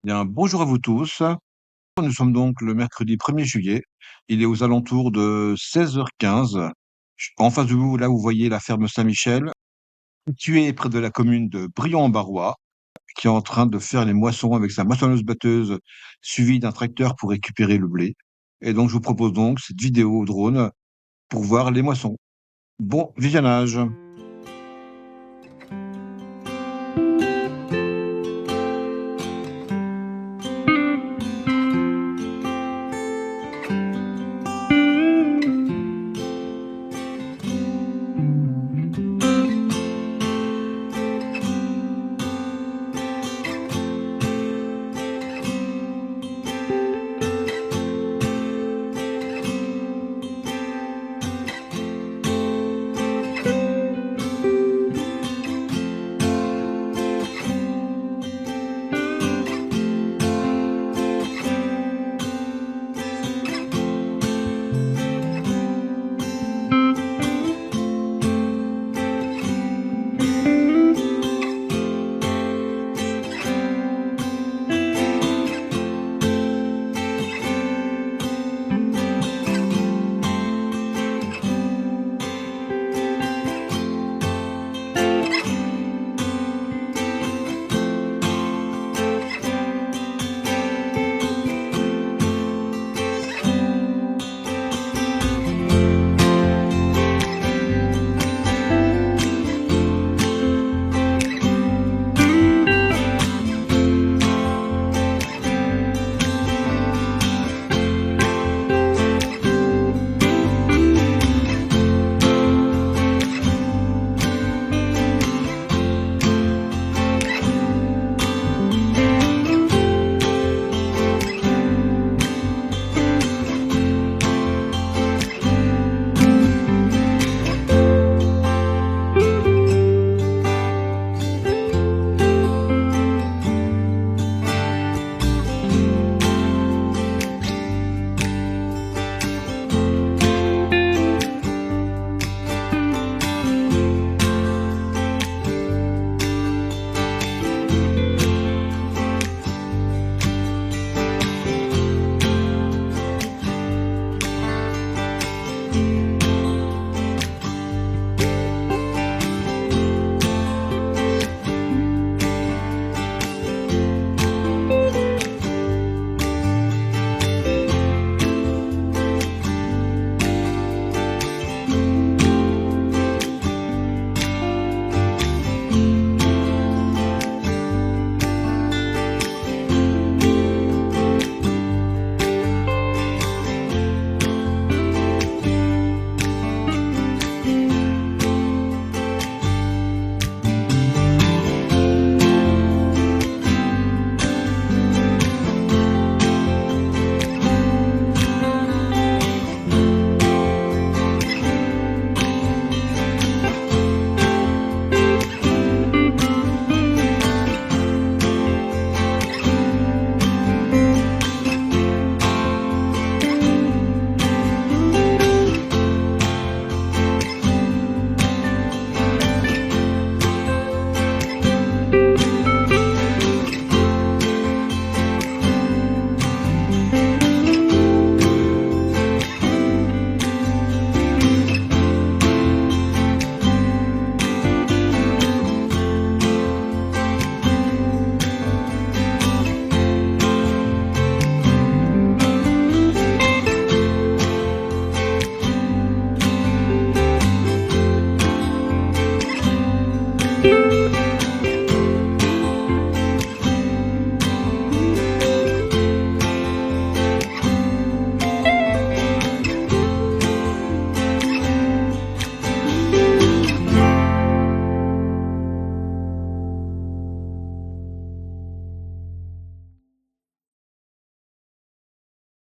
Bien, bonjour à vous tous. Nous sommes donc le mercredi 1er juillet. Il est aux alentours de 16h15. En face de vous, là, vous voyez la ferme Saint-Michel, située près de la commune de Briand-en-Barrois, qui est en train de faire les moissons avec sa moissonneuse-batteuse, suivie d'un tracteur pour récupérer le blé. Et donc, je vous propose donc cette vidéo au drone pour voir les moissons. Bon visionnage.